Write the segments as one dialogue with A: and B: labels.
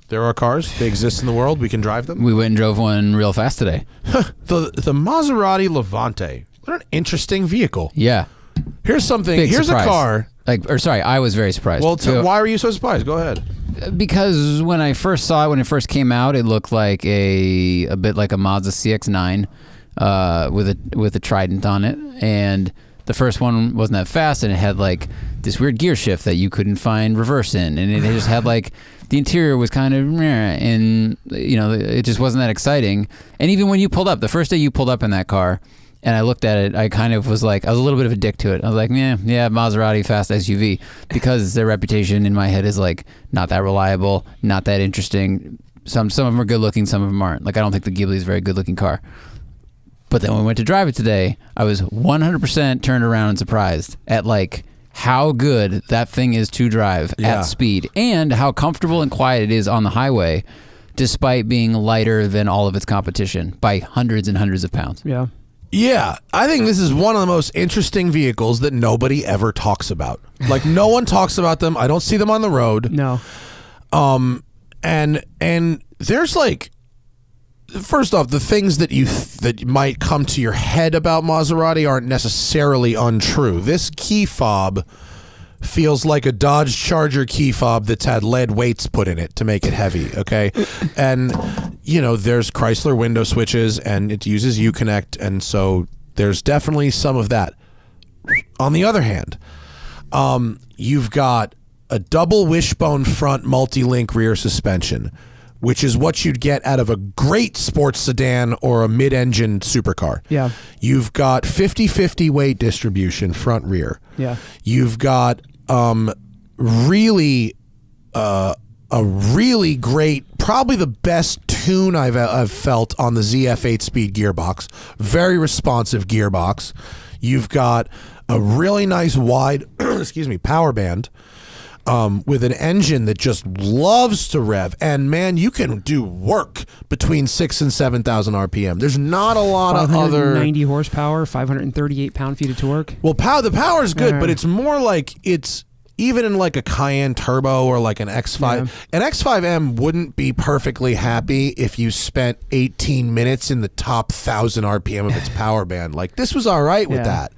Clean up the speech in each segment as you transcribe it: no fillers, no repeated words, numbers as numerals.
A: There are cars. They exist in the world. We can drive them.
B: We went and drove one real fast today.
A: The Maserati Levante. What an interesting vehicle.
B: Yeah.
A: Here's something.
B: Big
A: Here's
B: surprise.
A: a car.
B: I was very surprised.
A: Well, why are you so surprised? Go ahead.
B: Because when I first saw it, when it first came out, it looked like a bit like a Mazda CX-9 with a Trident on it, and the first one wasn't that fast, and it had like this weird gear shift that you couldn't find reverse in, and it just had like the interior was kind of meh, and it just wasn't that exciting. And even when you pulled up, the first day you pulled up in that car, and I looked at it, I kind of was like, I was a little bit of a dick to it. I was like, yeah, Maserati fast SUV, because their reputation in my head is like not that reliable, not that interesting. Some of them are good looking, some of them aren't. Like I don't think the Ghibli is a very good looking car. But then when we went to drive it today, I was 100% turned around and surprised at like how good that thing is to drive at speed, and how comfortable and quiet it is on the highway, despite being lighter than all of its competition by hundreds and hundreds of pounds.
C: Yeah.
A: Yeah, I think this is one of the most interesting vehicles that nobody ever talks about. Like no one talks about them. I don't see them on the road.
C: No.
A: And there's like, first off, the things that might come to your head about Maserati aren't necessarily untrue. This key fob feels like a Dodge Charger key fob that's had lead weights put in it to make it heavy, okay? And, there's Chrysler window switches, and it uses Uconnect, and so there's definitely some of that. On the other hand, you've got a double wishbone front multi-link rear suspension, which is what you'd get out of a great sports sedan or a mid-engine supercar.
C: Yeah. You've
A: got 50-50 weight distribution front rear.
C: Yeah.
A: You've got a really great, probably the best tune I've felt on the ZF 8-speed gearbox. Very responsive gearbox. You've got a really nice wide power band. With an engine that just loves to rev, and man, you can do work between 6,000 and 7,000 RPM. There's not a lot of other
C: 90 horsepower, 538 pound-feet of torque.
A: Well, the power is good, but it's more like it's even in like a Cayenne Turbo or like an X5. Yeah. An X5M wouldn't be perfectly happy if you spent 18 minutes in the top 1,000 RPM of its power band. Like this was all right with that.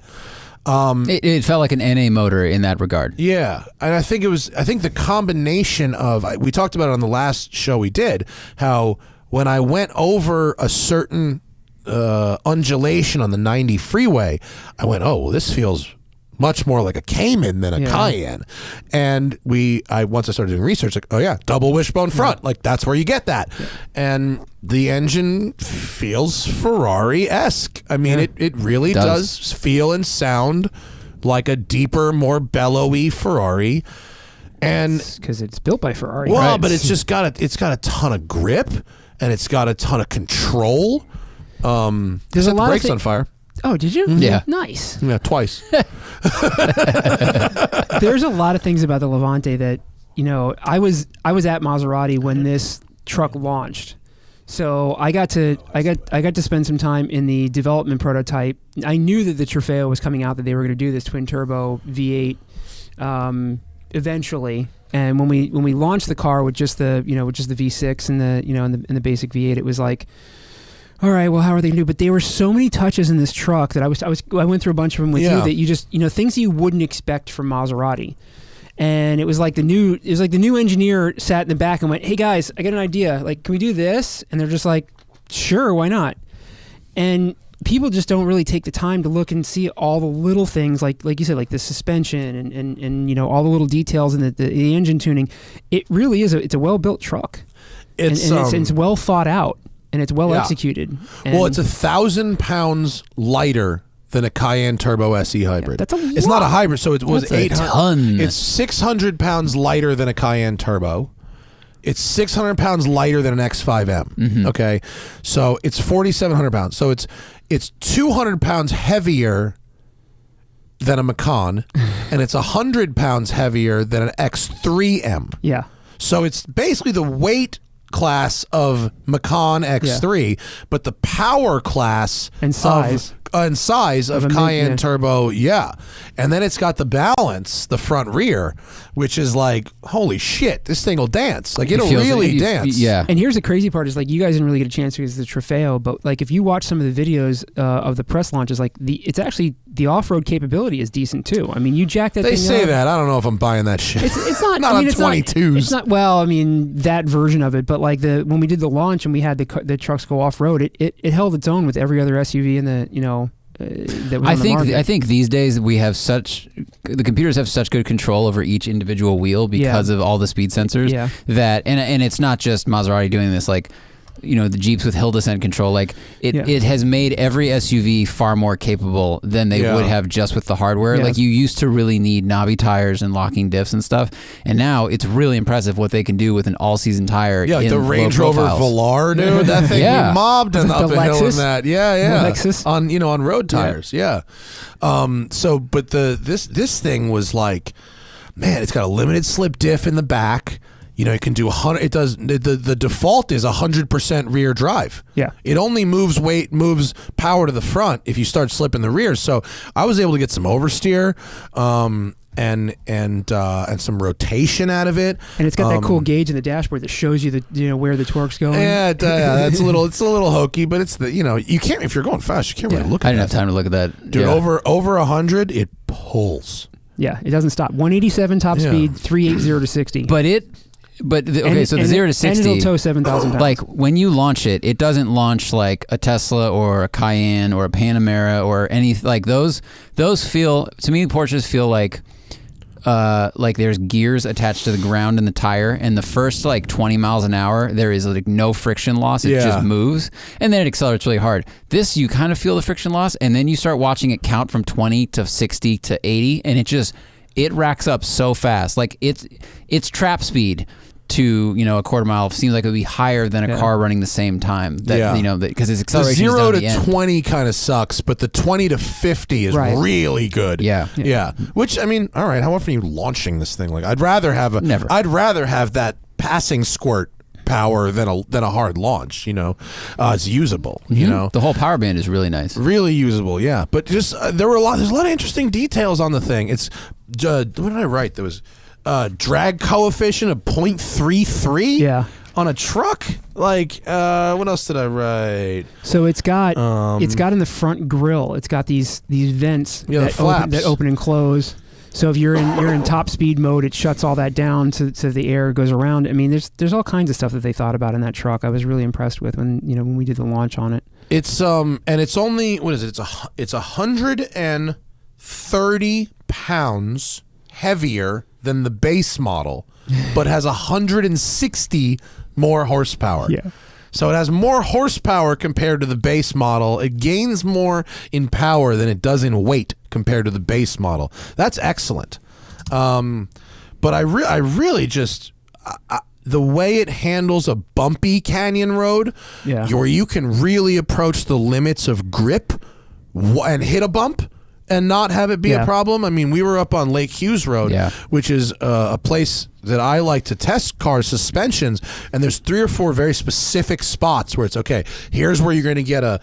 B: It felt like an NA motor in that regard.
A: Yeah, and I think the combination of, we talked about it on the last show we did, how when I went over a certain undulation on the 90 freeway, I went, oh, well, this feels much more like a Cayman than a Cayenne. And once I started doing research, like, oh yeah, double wishbone front, like that's where you get that. Yeah. And the engine feels Ferrari-esque. I mean, it really does feel and sound like a deeper, more bellowy Ferrari. And
C: because it's built by Ferrari.
A: Well, right. But it's just got a ton of grip, and it's got a ton of control.
C: There's a lot
A: of brakes
C: of
A: on fire.
C: Oh, did you?
B: Mm-hmm. Yeah.
C: Nice.
A: Yeah, twice.
C: There's a lot of things about the Levante that, I was at Maserati when this truck launched. So I got to spend some time in the development prototype. I knew that the Trofeo was coming out, that they were going to do this twin turbo V8 eventually. And when we launched the car with just the V6 and the basic V8, it was like, all right, well, how are they going to do? But there were so many touches in this truck that I went through a bunch of them with you that you just, things you wouldn't expect from Maserati. And it was like the new engineer sat in the back and went, hey guys, I got an idea. Like, can we do this? And they're just like, sure, why not? And people just don't really take the time to look and see all the little things, like you said, like the suspension and all the little details and the engine tuning. It really is it's a well-built truck. It's well thought out. And it's well executed. And
A: well, it's 1,000 pounds lighter than a Cayenne Turbo SE hybrid.
C: That's a lot.
A: It's not a hybrid, so it was 800.
B: Ton.
A: It's 600 pounds lighter than a Cayenne Turbo. It's 600 pounds lighter than an X5M. Mm-hmm. Okay, so it's 4,700 pounds. So it's 200 pounds heavier than a Macan, and it's 100 pounds heavier than an X3M.
C: Yeah.
A: So it's basically the weight class of Macan X3, but the power class
C: and size
A: and size of Cayenne Turbo, and then it's got the balance, the front rear, which is like, holy shit, this thing will dance. Like it'll really dance.
B: Yeah.
C: And here's the crazy part is like you guys didn't really get a chance because it's the Trofeo, but like if you watch some of the videos of the press launches, like it's actually the off-road capability is decent too. I mean, you jack that.
A: They
C: thing
A: say
C: up.
A: that. I don't know if I'm buying that shit.
C: It's not.
A: Not
C: I mean,
A: on
C: it's
A: 22s.
C: It's not. Well, I mean that version of it, but like when we did the launch and we had the trucks go off-road, it held its own with every other SUV in the that was on the market.
B: I think these days the computers have such good control over each individual wheel because of all the speed sensors that and it's not just Maserati doing this, like the Jeeps with hill descent control, like it has made every SUV far more capable than they would have just with the hardware. Like you used to really need knobby tires and locking diffs and stuff, and now it's really impressive what they can do with an all-season tire.
A: Yeah, like
B: in
A: the Range Rover Velar, dude. That thing we mobbed and up a hill in that. Yeah.
C: Lexus
A: on road tires. Yeah. But this thing was like, man, it's got a limited slip diff in the back. It can do 100. It does. The default is 100% rear drive.
C: Yeah.
A: It only moves power to the front if you start slipping the rear. So I was able to get some oversteer, and some rotation out of it.
C: And it's got that cool gauge in the dashboard that shows you where the torque's going.
A: Yeah, that's a little. It's a little hokey, but it's you can't, if you're going fast, you can't really look at it.
B: I didn't have time to look at that.
A: Dude, over 100, it pulls.
C: Yeah, it doesn't stop. 187 top speed, 380 to 60.
B: So the 0 to 60,
C: and it'll tow 7,000 pounds.
B: Like when you launch it, it doesn't launch like a Tesla or a Cayenne or a Panamera or any like those feel, to me, Porsches feel like there's gears attached to the ground in the tire, and the first like 20 miles an hour there is like no friction loss. It just moves, and then it accelerates really hard. This, you kind of feel the friction loss, and then you start watching it count from 20 to 60 to 80, and it racks up so fast. Like it's trap speed to a quarter mile seems like it would be higher than a car running the same time. Because its acceleration
A: the 0
B: is down
A: to
B: the end.
A: 20 kind of sucks, but the 20 to 50 is really good.
B: Yeah.
A: Which, I mean, all right, how often are you launching this thing? Like, I'd rather have that passing squirt power than a hard launch. It's usable.
B: The whole power band is really nice,
A: really usable. Yeah, but just there's a lot of interesting details on the thing. It's what did I write? There was drag coefficient of 0.33 on a truck. Like what else did I write?
C: So it's got in the front grille, it's got these vents that open and close. So if you're in top speed mode, it shuts all that down so the air goes around. I mean, there's all kinds of stuff that they thought about in that truck. I was really impressed with when we did the launch on it.
A: It's and it's only, what is it? It's 130 pounds heavier than the base model, but has 160 more horsepower.
C: Yeah.
A: So it has more horsepower compared to the base model. It gains more in power than it does in weight compared to the base model. That's excellent. But I really just the way it handles a bumpy canyon road, where you can really approach the limits of grip and hit a bump and not have it be a problem. I mean, we were up on Lake Hughes Road, which is a place that I like to test car suspensions, and there's 3 or 4 very specific spots where it's okay. Here's where you're going to get a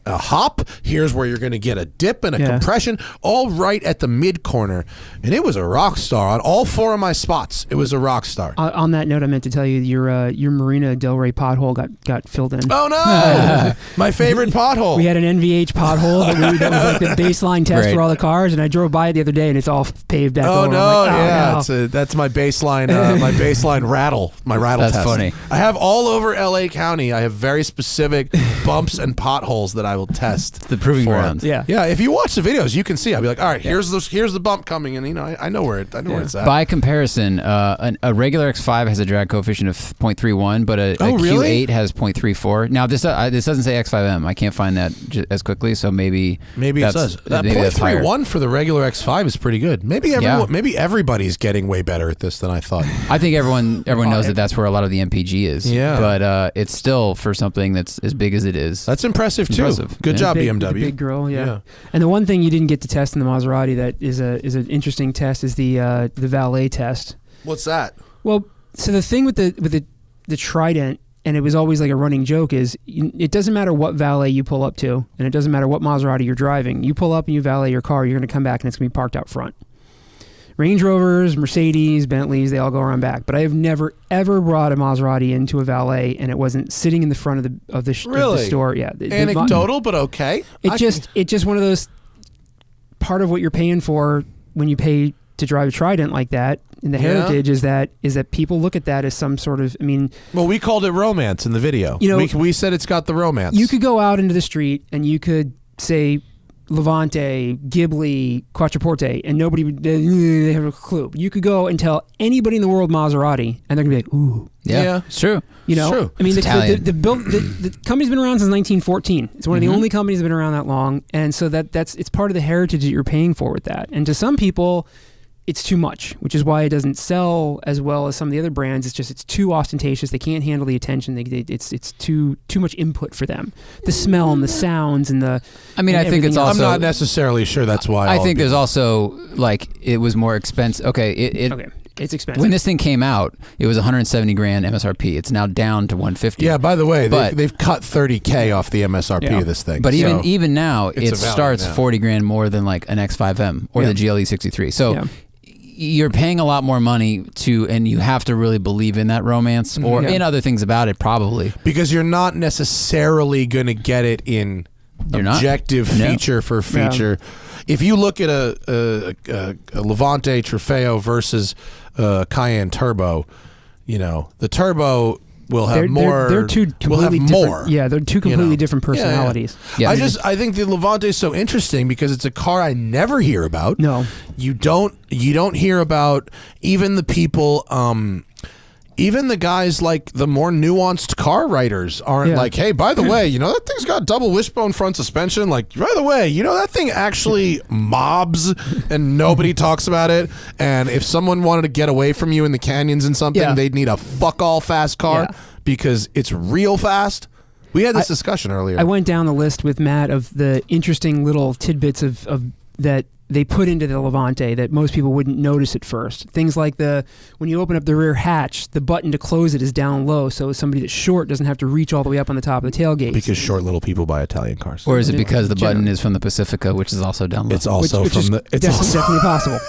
A: hop. Here's where you're going to get a dip and a compression, all right at the mid corner. And it was a rock star on all 4 of my spots. It was a rock star.
C: On that note, I meant to tell you your Marina Del Rey pothole got filled in.
A: Oh no! My favorite pothole.
C: We had an NVH pothole that was like the baseline test for all the cars, and I drove by it the other day, and it's all paved back over.
A: No. That's my baseline. My baseline rattle. My rattle
B: That's
A: test.
B: funny.
A: I have all over LA County. I have very specific bumps and potholes that I will test.
B: The proving grounds.
A: Yeah. If you watch the videos, you can see. I'll be like, all right, here's the bump coming, and I know where it's at.
B: By comparison, a regular X5 has a drag coefficient of 0.31, but a
A: really?
B: Q8 has 0.34. Now this doesn't say X5M. I can't find that as quickly, so maybe
A: it does. That 0.31 for the regular X5 is pretty good. Maybe everybody's getting way better at this than I thought.
B: I think everyone knows that that's where a lot of the MPG is.
A: Yeah.
B: But it's still, for something that's as big as it is.
A: That's impressive too. Good job, BMW.
C: Big grill, yeah. And the one thing you didn't get to test in the Maserati that is an interesting test is the valet test.
A: What's that?
C: Well, so the thing with the Trident and it was always like a running joke, is it doesn't matter what valet you pull up to, and it doesn't matter what Maserati you're driving. You pull up and you valet your car, you're going to come back and it's going to be parked out front. Range Rovers, Mercedes, Bentleys, they all go around back. But I have never, ever brought a Maserati into a valet and it wasn't sitting in the front of the store. Yeah.
A: Anecdotal, but okay.
C: It's just one of those, part of what you're paying for when you pay to drive a Trident like that in the Heritage is that people look at that as some sort of,
A: well, we called it romance in the video. We said it's got the romance.
C: You could go out into the street and you could say Levante, Ghibli, Quattroporte, and nobody would they have a clue. You could go and tell anybody in the world Maserati, and they're gonna be like, "Ooh,
B: yeah, it's true."
C: It's
B: true.
C: The company's been around since 1914. It's one of the only companies that's been around that long, and so it's part of the heritage that you're paying for with that. And to some people, it's too much, which is why it doesn't sell as well as some of the other brands. It's too ostentatious. They can't handle the attention. It's too much input for them. The smell and the sounds and the.
B: I think it's also.
A: I'm not necessarily sure that's why.
B: I think there's also it was more expensive. Okay,
C: it's expensive.
B: When this thing came out, it was $170,000 MSRP. It's now down to $150,000.
A: Yeah. By the way, they've cut $30,000 off the MSRP of this thing.
B: But even now, it starts $40,000 more than like an X5M or the GLE 63. So. Yeah. You're paying a lot more money and you have to really believe in that romance or in other things about it, probably.
A: Because you're not necessarily going to get it in objective feature for feature. Yeah. If you look at a Levante Trofeo versus Cayenne Turbo, the Turbo will have more.
C: They're two completely different. Yeah, they're two completely different personalities.
A: Yeah. I think the Levante is so interesting because it's a car I never hear about.
C: No,
A: you don't hear about even the people. Even the guys like the more nuanced car writers aren't like, hey, by the way, that thing's got double wishbone front suspension. Like, by the way, that thing actually mobs and nobody talks about it. And if someone wanted to get away from you in the canyons and something, they'd need a fuck all fast car because it's real fast. We had this discussion earlier.
C: I went down the list with Matt of the interesting little tidbits of that they put into the Levante that most people wouldn't notice at first. Things like when you open up the rear hatch, the button to close it is down low, so somebody that's short doesn't have to reach all the way up on the top of the tailgate.
A: Because short little people buy Italian cars.
B: Or is it because the button is from the Pacifica, which is also down low?
A: It's also
C: definitely possible.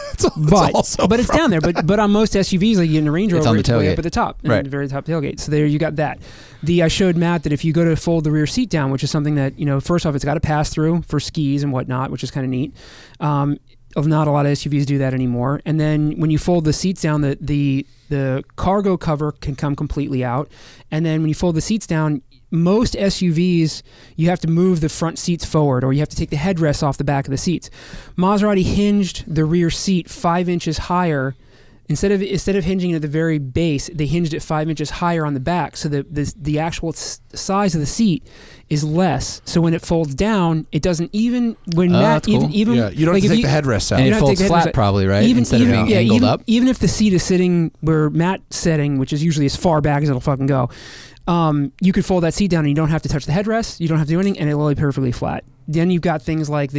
C: But it's down there. But on most SUVs, like in a Range Rover, it's way up at the top, at the very top tailgate. So there you got that. I showed Matt that if you go to fold the rear seat down, which is something that, first off, it's got a pass through for skis and whatnot, which is kind of neat. Not a lot of SUVs do that anymore. And then when you fold the seats down, the cargo cover can come completely out. And then when you fold the seats down, most SUVs, you have to move the front seats forward or you have to take the headrests off the back of the seats. Maserati hinged the rear seat 5 inches higher. Instead of hinging it at the very base, they hinged it 5 inches higher on the back, so the actual size of the seat is less. So when it folds down, it doesn't even when Matt
B: cool.
C: even
A: you don't have to take the headrests out.
B: And it folds flat probably, right? Instead of being angled up.
C: Even if the seat is sitting where Matt's sitting, which is usually as far back as it'll fucking go, you could fold that seat down and you don't have to touch the headrest. You don't have to do anything, and it'll lay perfectly flat. Then you've got things like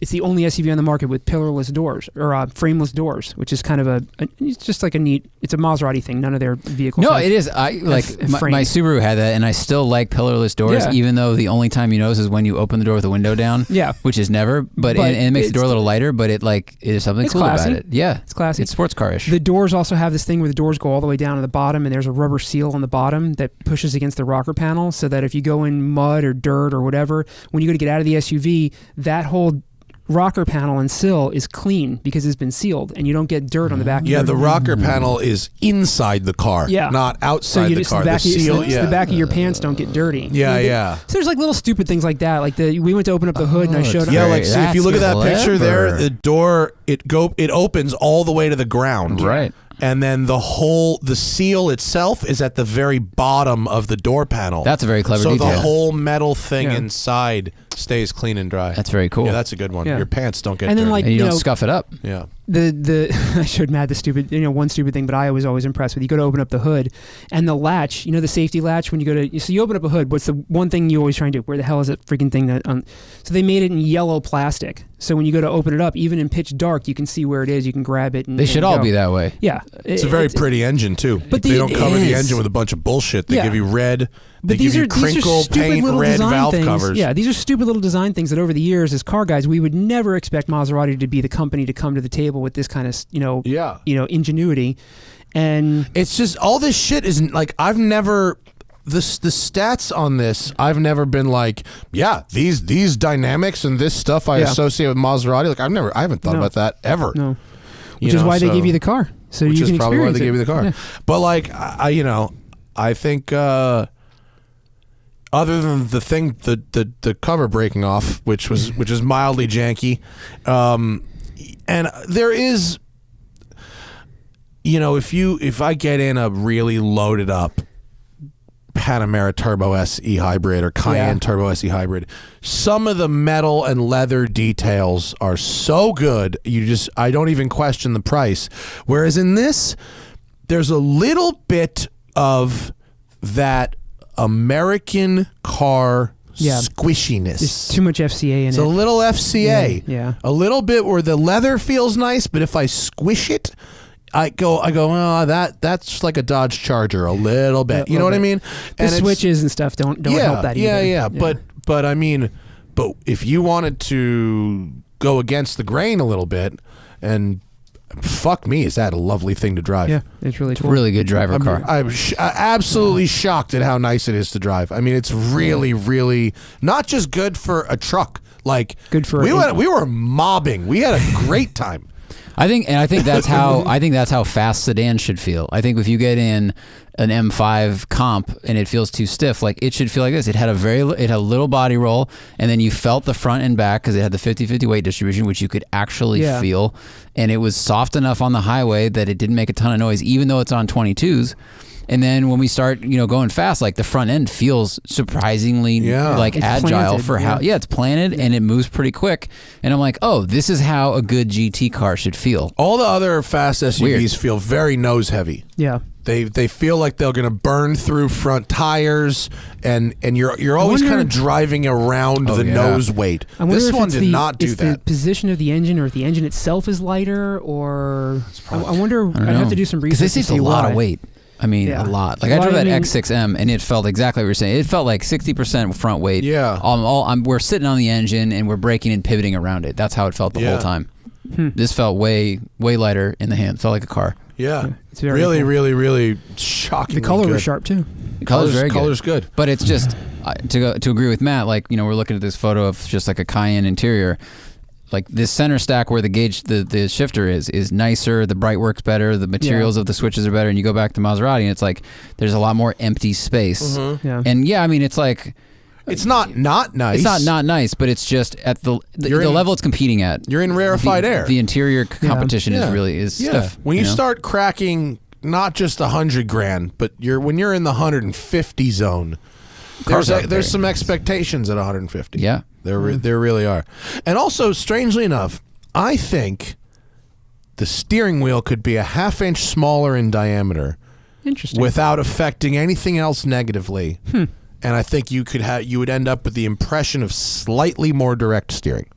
C: it's the only SUV on the market with pillarless doors or frameless doors, which is kind of it's just like it's a Maserati thing. None of their vehicles.
B: No, it is. My Subaru had that, and I still like pillarless doors, even though the only time you notice is when you open the door with the window down.
C: Yeah,
B: which is never. But it makes the door a little lighter. But it is something cool
C: classy.
B: about it. Yeah,
C: it's classy.
B: It's sports car-ish.
C: The doors also have this thing where the doors go all the way down to the bottom, and there's a rubber seal on the bottom that pushes against the rocker panel, so that if you go in mud or dirt or whatever, when you go to get out of the SUV, that whole rocker panel and sill is clean because it's been sealed and you don't get dirt on the back.
A: Yeah, the rocker panel is inside the car, not outside the car.
C: The back of your pants don't get dirty.
A: Yeah.
C: So there's like little stupid things like that. Like we went to open up the hood and I showed.
A: Yeah, like so if you look at that picture there, the door it opens all the way to the ground.
B: Right.
A: And then the seal itself is at the very bottom of the door panel.
B: That's a very clever detail.
A: So the whole metal thing inside stays clean and dry.
B: That's very cool.
A: Yeah, that's a good one.
C: Yeah.
A: Your pants don't get
C: and then
A: dirty.
C: like
B: and you don't scuff it up.
A: Yeah.
C: I showed Matt the stupid, one stupid thing, but I was always impressed with. You go to open up the hood, and the latch, the safety latch when you go to, so you open up a hood. What's the one thing you always try and do? Where the hell is that freaking thing that? So they made it in yellow plastic. So when you go to open it up, even in pitch dark, you can see where it is. You can grab it. And
B: they should all be that way.
C: Yeah,
A: it's a very pretty engine too.
C: But
A: they don't cover the engine with a bunch of bullshit. They give you red. They give you crinkle paint, red valve covers.
C: Yeah, these are stupid little design things that over the years, as car guys, we would never expect Maserati to be the company to come to the table with this kind of, ingenuity. And
A: it's just all this shit isn't like I've never. The stats on this, I've never been like, these dynamics and this stuff I associate with Maserati. Like I haven't thought about that ever.
C: No, which is why they give you the car, so
A: which
C: you
A: is
C: can
A: probably why they
C: experience
A: give you the car.
C: Yeah.
A: But like I think other than the thing, the cover breaking off, which is mildly janky, and there is, if I get in a really loaded up Panamera Turbo SE hybrid or Cayenne Turbo SE hybrid, some of the metal and leather details are so good I don't even question the price. Whereas in this, there's a little bit of that American car squishiness.
C: There's too much FCA in it.
A: It's a little FCA.
C: Yeah.
A: A little bit where the leather feels nice, but if I squish it, I go, oh, that's like a Dodge Charger a little bit. You know what I mean?
C: The switches and stuff don't help that either.
A: Yeah. But I mean, if you wanted to go against the grain a little bit, and fuck me, is that a lovely thing to drive?
C: Yeah, it's really cool.
B: A really good driver car.
A: I'm absolutely shocked at how nice it is to drive. I mean, it's really, really not just good for a truck. Like
C: good for
A: we were mobbing. We had a great time.
B: I think that's how fast sedans should feel. I think if you get in an M5 comp and it feels too stiff, like it should feel like this. It had a little body roll, and then you felt the front and back because it had the 50-50 weight distribution, which you could actually feel, and it was soft enough on the highway that it didn't make a ton of noise, even though it's on 22s. And then when we start, going fast, like the front end feels surprisingly like
C: it's
B: agile
C: planted,
B: for how it's planted and it moves pretty quick. And I'm like, oh, this is how a good GT car should feel.
A: All the other fast SUVs feel very nose heavy.
C: Yeah.
A: They feel like they're going to burn through front tires, and you're always kind of driving around the nose weight. This one did not do that.
C: The position of the engine, or if the engine itself is lighter, or I wonder. I'd have to do some research.
B: Because this is a lot of weight. I mean, a lot. Like I drove that X6M, and it felt exactly what you're saying. It felt like 60% front weight.
A: Yeah.
B: We're sitting on the engine, and we're braking and pivoting around it. That's how it felt the whole time. This felt way lighter in the hand. It felt like a car.
A: Yeah.
C: It's very
A: really,
C: cool.
A: really, really shocking.
C: The color was sharp too.
B: The color's very good.
A: Color's good.
B: But it's just to agree with Matt. Like we're looking at this photo of just like a Cayenne interior. Like this center stack where the gauge, the shifter is nicer, the bright works better, the materials of the switches are better, and you go back to Maserati and it's like there's a lot more empty space.
C: Mm-hmm. Yeah.
B: And I mean it's like
A: it's not nice.
B: It's not nice, but it's just at the level it's competing at.
A: You're in rarefied air.
B: The interior competition is stiff.
A: When you start cracking not just $100,000, but when you're in the 150 zone, there's some expectations at 150.
B: Yeah.
A: There really are. And also, strangely enough, I think the steering wheel could be a half-inch smaller in diameter.
C: Interesting.
A: Without affecting anything else negatively. And I think you would end up with the impression of slightly more direct steering.